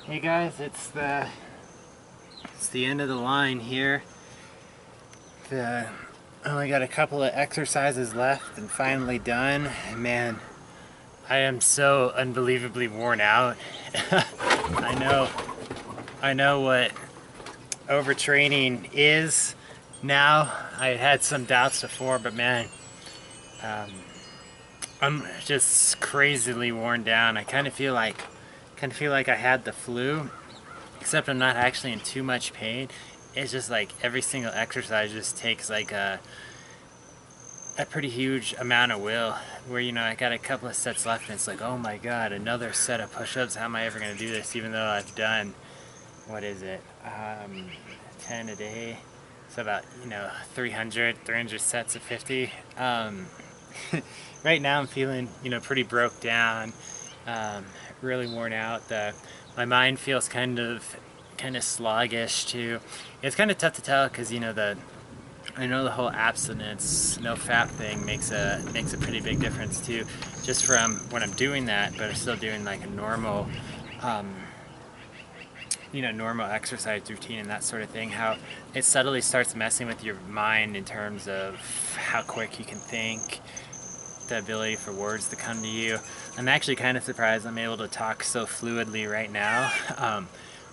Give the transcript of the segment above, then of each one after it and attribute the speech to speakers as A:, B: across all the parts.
A: Hey guys, it's the end of the line here. I only got a couple of exercises left and finally done. Man, I am so unbelievably worn out. I know what overtraining is now. I had some doubts before, but man, I'm just crazily worn down. I kind of feel like I had the flu, except I'm not actually in too much pain. It's just like every single exercise just takes like a pretty huge amount of will, where I got a couple of sets left and it's like, oh my god, another set of push-ups. How am I ever going to do this, even though I've done, what is it, 10 a day, so about 300 sets of 50. Right now I'm feeling pretty broke down, really worn out. My mind feels kind of sluggish too. It's kind of tough to tell because I know the whole abstinence, no fat thing makes a pretty big difference too, just from when I'm doing that, but I'm still doing like a normal, normal exercise routine and that sort of thing. How it subtly starts messing with your mind in terms of how quick you can think, the ability for words to come to you. I'm actually kind of surprised I'm able to talk so fluidly right now.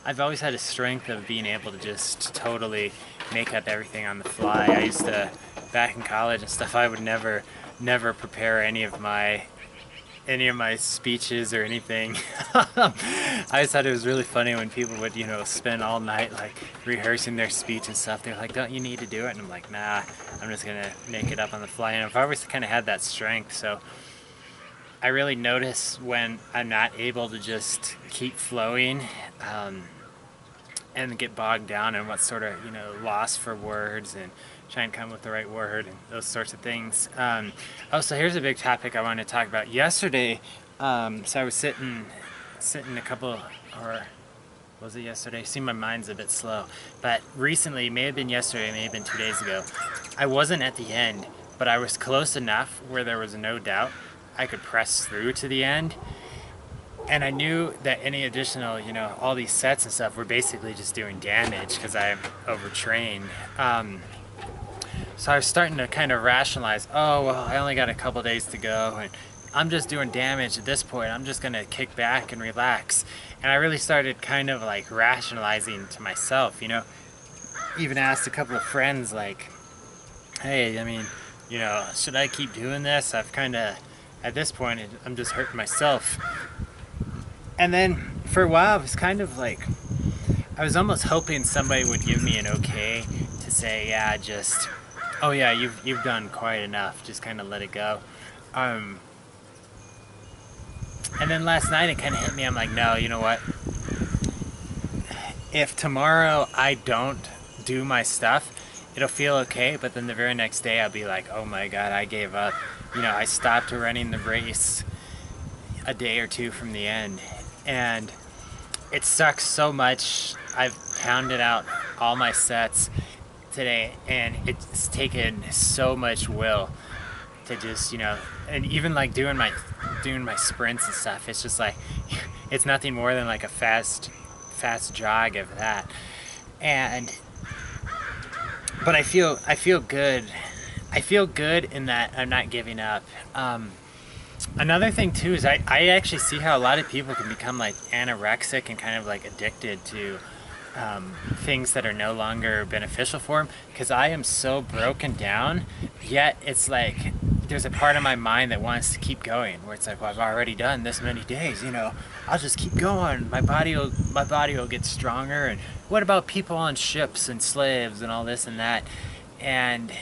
A: I've always had a strength of being able to just totally make up everything on the fly. I used to, back in college and stuff, I would never prepare any of my speeches or anything. I just thought it was really funny when people would, spend all night like rehearsing their speech and stuff. They're like, don't you need to do it? And I'm like, nah, I'm just gonna make it up on the fly. And I've always kind of had that strength, so I really notice when I'm not able to just keep flowing, and get bogged down in what sort of, loss for words and try and come up with the right word and those sorts of things. So here's a big topic I wanted to talk about. Yesterday, so I was sitting a couple, or was it yesterday? See, my mind's a bit slow. But recently, it may have been yesterday, it may have been 2 days ago, I wasn't at the end, but I was close enough where there was no doubt I could press through to the end. And I knew that any additional, all these sets and stuff were basically just doing damage because I'm overtrained. So I was starting to kind of rationalize, oh, well, I only got a couple days to go and I'm just doing damage at this point. I'm just going to kick back and relax. And I really started kind of like rationalizing to myself, even asked a couple of friends like, hey, should I keep doing this? I've kind of, at this point, I'm just hurting myself. And then for a while, it was kind of like, I was almost hoping somebody would give me an okay to say, yeah, just, oh yeah, you've done quite enough, just kind of let it go. And then last night it kind of hit me, I'm like, no, you know what? If tomorrow I don't do my stuff, it'll feel okay, but then the very next day I'll be like, oh my god, I gave up. I stopped running the race a day or two from the end. And it sucks so much. I've pounded out all my sets today and it's taken so much will to just, and even like doing my sprints and stuff, it's just like, it's nothing more than like a fast jog of that. But I feel good. I feel good in that I'm not giving up. Another thing too is I actually see how a lot of people can become like anorexic and kind of like addicted to things that are no longer beneficial for them, because I am so broken down, yet it's like there's a part of my mind that wants to keep going, where it's like, well, I've already done this many days, I'll just keep going, my body will get stronger. And what about people on ships and slaves and all this and that? And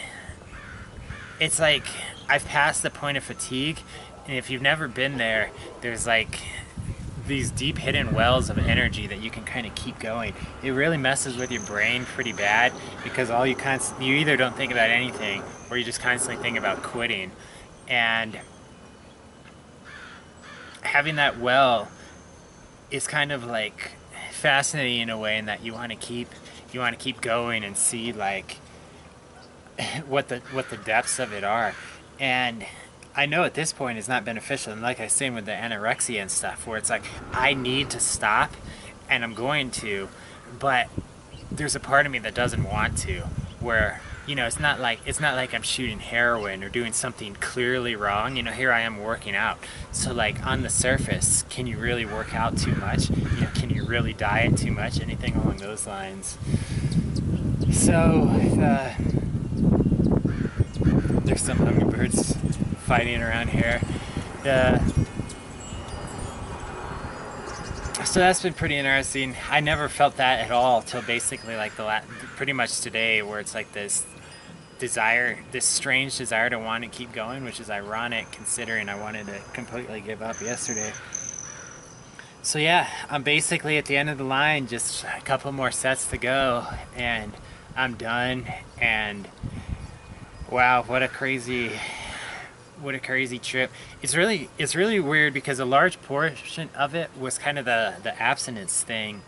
A: it's like I've passed the point of fatigue. And if you've never been there, there's like these deep hidden wells of energy that you can kind of keep going. It really messes with your brain pretty bad, because you either don't think about anything or you just constantly think about quitting. And having that well is kind of like fascinating in a way, in that you want to keep going and see like what the depths of it are. And I know at this point it's not beneficial, and like I was saying with the anorexia and stuff, where it's like I need to stop and I'm going to, but there's a part of me that doesn't want to, where it's not like I'm shooting heroin or doing something clearly wrong. Here I am working out. So like on the surface, can you really work out too much? Can you really diet too much? Anything along those lines. So there's some hummingbirds fighting around here. The So that's been pretty interesting. I never felt that at all till basically like pretty much today, where it's like this strange desire to want to keep going, which is ironic considering I wanted to completely give up yesterday. So yeah, I'm basically at the end of the line, just a couple more sets to go, and I'm done. And wow, what a crazy trip. It's really weird because a large portion of it was kind of the abstinence thing,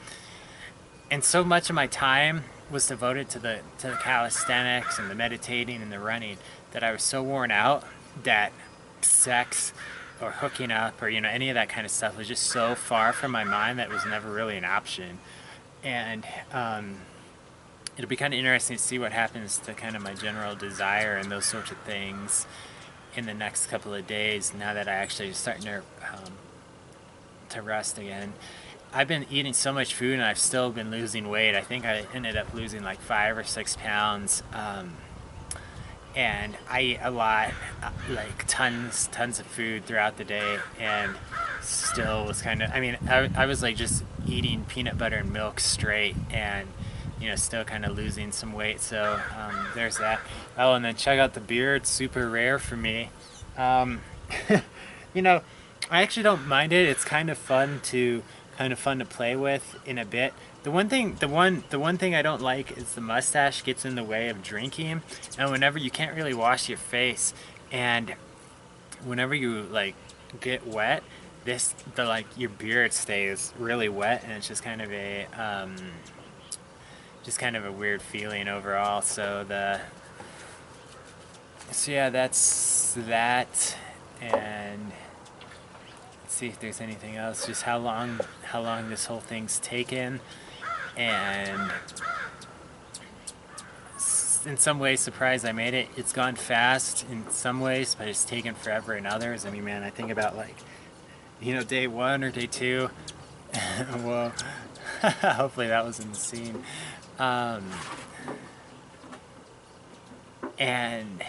A: and so much of my time was devoted to the calisthenics and the meditating and the running that I was so worn out that sex or hooking up or any of that kind of stuff was just so far from my mind that it was never really an option. And it'll be kind of interesting to see what happens to kind of my general desire and those sorts of things in the next couple of days, now that I actually starting to rest again. I've been eating so much food and I've still been losing weight. I think I ended up losing like 5 or 6 pounds. And I eat a lot, like tons of food throughout the day, and still was kind of, I was like just eating peanut butter and milk straight, and still kind of losing some weight. So there's that. Oh, and then check out the beard, super rare for me. I actually don't mind it. It's kind of fun to play with in a bit. The one thing I don't like is the mustache gets in the way of drinking, and whenever you can't really wash your face, and whenever you like get wet, your beard stays really wet, and it's just kind of a weird feeling overall. So yeah, that's that. And let's see if there's anything else. Just how long this whole thing's taken, and in some ways surprised I made it. It's gone fast in some ways, but it's taken forever in others. Man, I think about like day 1 or day 2. Whoa. Hopefully that was in the scene. And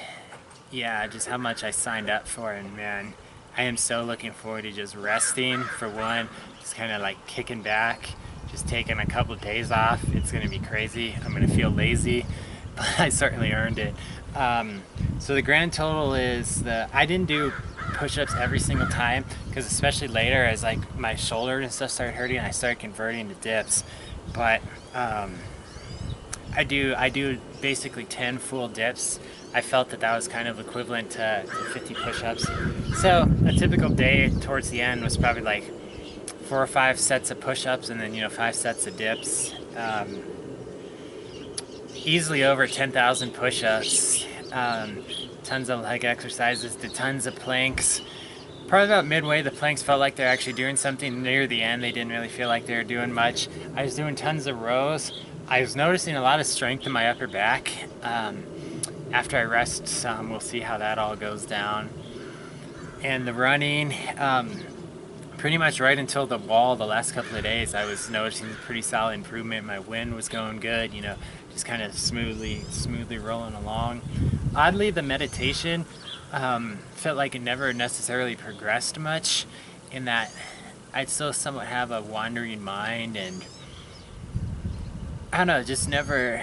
A: yeah, just how much I signed up for, and man, I am so looking forward to just resting for one, just kind of like kicking back, just taking a couple of days off. It's going to be crazy. I'm going to feel lazy, but I certainly earned it. So the grand total is I didn't do push-ups every single time, because especially later as like my shoulder and stuff started hurting, I started converting to dips. But I do basically 10 full dips. I felt that was kind of equivalent to 50 push-ups. So a typical day towards the end was probably like 4 or 5 sets of push-ups, and then 5 sets of dips. Easily over 10,000 push-ups. Tons of leg exercises, did tons of planks. Probably about midway, the planks felt like they're actually doing something. Near the end, they didn't really feel like they were doing much. I was doing tons of rows. I was noticing a lot of strength in my upper back. After I rest some, we'll see how that all goes down. And the running, pretty much right until the wall the last couple of days, I was noticing pretty solid improvement. My wind was going good, just kind of smoothly rolling along. Oddly, the meditation felt like it never necessarily progressed much, in that I'd still somewhat have a wandering mind, and I don't know, just never,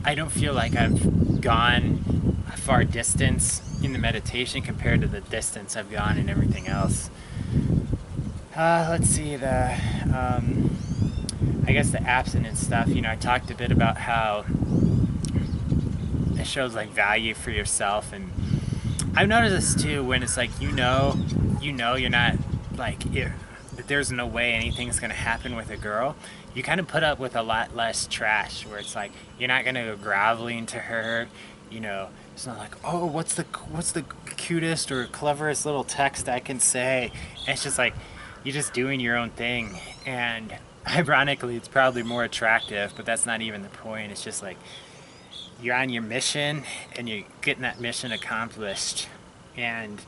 A: I don't feel like I've gone a far distance in the meditation compared to the distance I've gone in everything else. Let's see, I guess the abstinence stuff, I talked a bit about how it shows like value for yourself, and I've noticed this too, when it's like you're not like, there's no way anything's gonna happen with a girl, you kind of put up with a lot less trash, where it's like you're not gonna go groveling to her, it's not like, oh, what's the cutest or cleverest little text I can say. And it's just like you're just doing your own thing, and ironically, it's probably more attractive, but that's not even the point. It's just like you're on your mission and you're getting that mission accomplished. And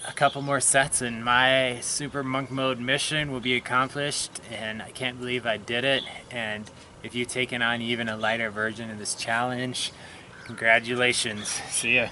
A: a couple more sets and my super monk mode mission will be accomplished, and I can't believe I did it. And if you've taken on even a lighter version of this challenge, congratulations. See ya.